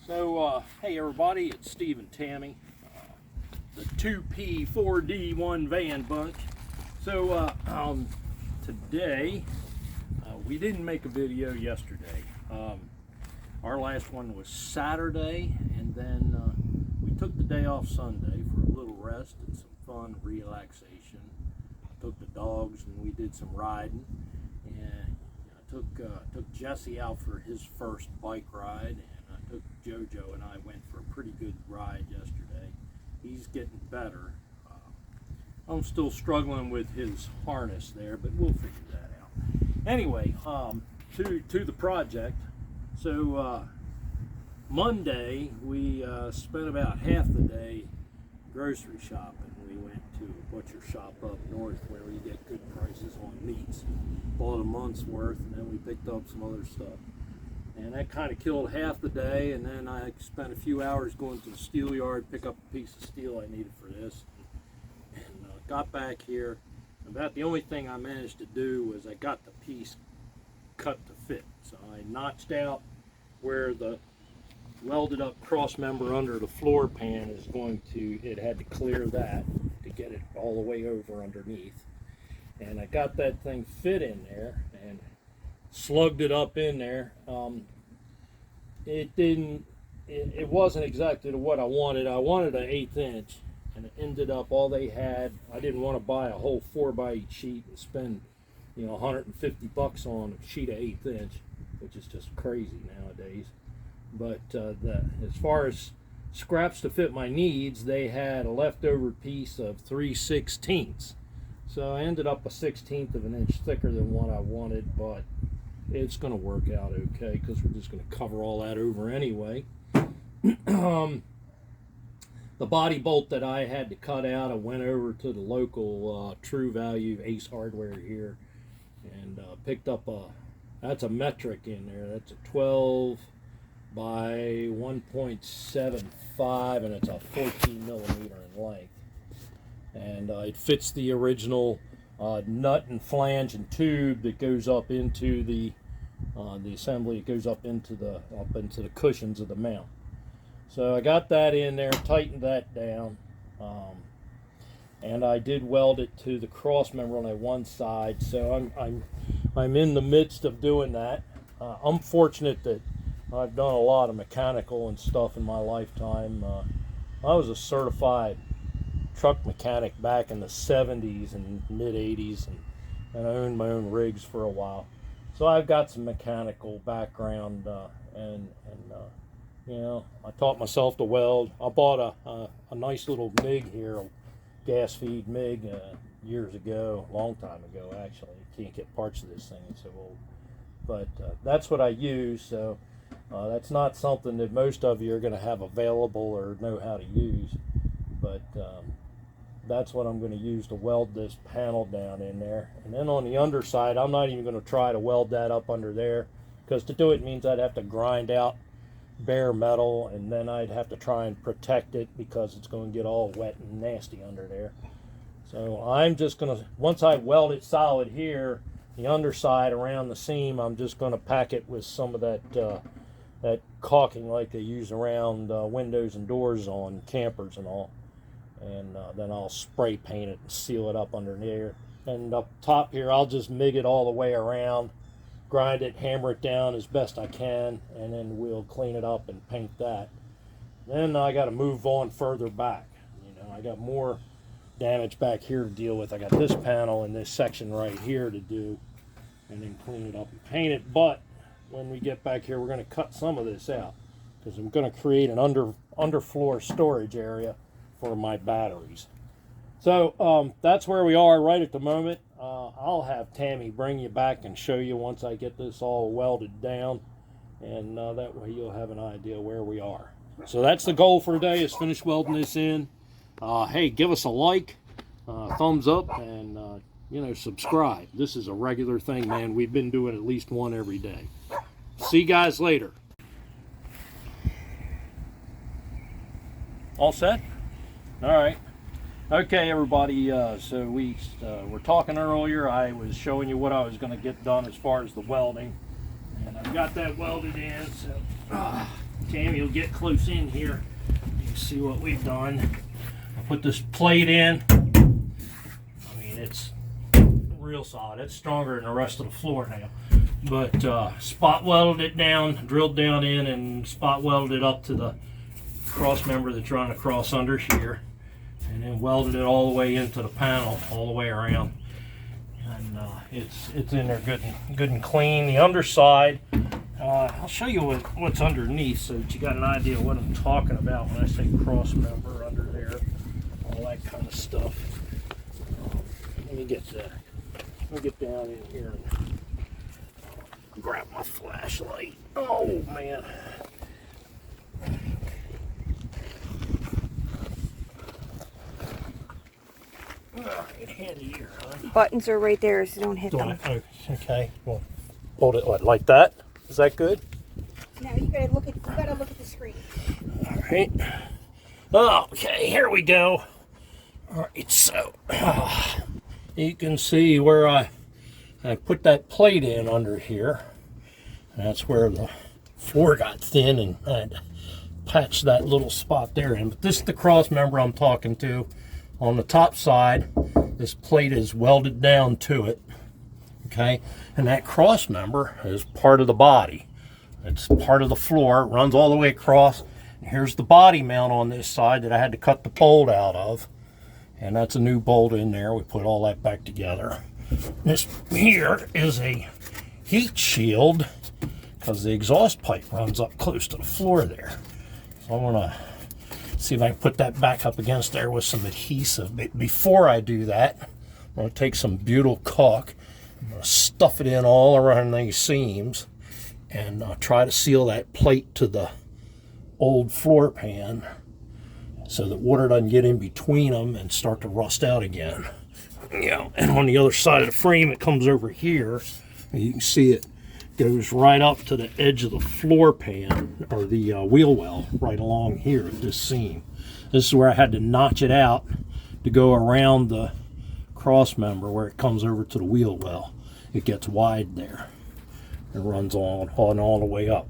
Hey everybody, it's Steve and Tammy, the 2P4D1 van bunch. Today, we didn't make a video yesterday. Our last one was Saturday, and then we took the day off Sunday for a little rest and some fun relaxation. Took the dogs and we did some riding, and I took Jesse out for his first bike ride. Took JoJo and I went for a pretty good ride yesterday. He's getting better. I'm still struggling with his harness there, but we'll figure that out. Anyway, to the project. So Monday we spent about half the day grocery shopping. We went to a butcher shop up north where we get good prices on meats. Bought a month's worth, and then we picked up some other stuff. And that kind of killed half the day, and then I spent a few hours going to the steel yard, pick up a piece of steel I needed for this, and got back here. About the only thing I managed to do was I got the piece cut to fit. So I notched out where the welded up cross member under the floor pan is going to, it had to clear that to get it all the way over underneath. And I got that thing fit in there, and slugged it up in there. It wasn't exactly what I wanted. I wanted an 1/8 inch, and it ended up all they had. I didn't want to buy a whole 4x8 sheet and spend, $150 on a sheet of 1/8 inch, which is just crazy nowadays. But as far as scraps to fit my needs, they had a leftover piece of 3/16. So I ended up a 1/16 of an inch thicker than what I wanted, but it's going to work out okay because we're just going to cover all that over anyway. The body bolt that I had to cut out, I went over to the local True Value Ace Hardware here and picked up that's a metric in there. That's a 12 by 1.75, and it's a 14 millimeter in length. And it fits the original nut and flange and tube that goes up into the assembly. It goes up into the cushions of the mount. So I got that in there, tightened that down, and I did weld it to the cross member on that one side. So I'm in the midst of doing that. I'm fortunate that I've done a lot of mechanical and stuff in my lifetime. I was a certified truck mechanic back in the 70s and mid 80s, and I owned my own rigs for a while. So I've got some mechanical background, I taught myself to weld. I bought a nice little MIG here, a gas feed MIG, years ago, a long time ago actually. You can't get parts of this thing, it's so old. But that's what I use, so that's not something that most of you are going to have available or know how to use. But that's what I'm going to use to weld this panel down in there. And then on the underside, I'm not even going to try to weld that up under there, because to do it means I'd have to grind out bare metal, and then I'd have to try and protect it because it's going to get all wet and nasty under there. So I'm just going to, once I weld it solid here, the underside around the seam, I'm just going to pack it with some of that caulking like they use around windows and doors on campers and all. And then I'll spray paint it and seal it up under there. And up top here, I'll just MIG it all the way around, grind it, hammer it down as best I can, and then we'll clean it up and paint that. Then I got to move on further back. I got more damage back here to deal with. I got this panel and this section right here to do, and then clean it up and paint it. But when we get back here, we're going to cut some of this out, because I'm going to create an underfloor storage area for my batteries. So that's where we are right at the moment. I'll have Tammy bring you back and show you once I get this all welded down, and that way you'll have an idea where we are. So that's the goal for today, is finish welding this in. Hey, give us a like, thumbs up, and subscribe. This is a regular thing, man. We've been doing at least one every day. See you guys later. All set? All right. Okay, everybody. So we were talking earlier. I was showing you what I was going to get done as far as the welding, and I've got that welded in, so Tammy will get close in here. You can see what we've done. I put this plate in. I mean, it's real solid. It's stronger than the rest of the floor now. But spot welded it down, drilled down in, and spot welded it up to the cross member that's running across under here, and then welded it all the way into the panel, all the way around. And it's in there good and clean. The underside, I'll show you what's underneath so that you got an idea of what I'm talking about when I say cross member under there, all that kind of stuff. Let me get down in here and grab my flashlight. Oh man. Get handy here, huh? Buttons are right there, so don't hit them. Okay. Well, hold it like that. Is that good? Now you gotta look at the screen. All right. Okay, here we go. All right, so you can see where I put that plate in under here. That's where the floor got thin, and I patched that little spot there in. But this is the cross member I'm talking to. On the top side, this plate is welded down to it, okay? And that cross member is part of the body. It's part of the floor. It runs all the way across. And here's the body mount on this side that I had to cut the bolt out of. And that's a new bolt in there. We put all that back together. This here is a heat shield because the exhaust pipe runs up close to the floor there. So I'm gonna see if I can put that back up against there with some adhesive. But before I do that, I'm going to take some butyl caulk. I'm going to stuff it in all around these seams and try to seal that plate to the old floor pan so that water doesn't get in between them and start to rust out again. Yeah, and on the other side of the frame, it comes over here. And you can see it goes right up to the edge of the floor pan, or the wheel well, right along here at this seam. This is where I had to notch it out to go around the cross member where it comes over to the wheel well. It gets wide there. It runs on all the way up.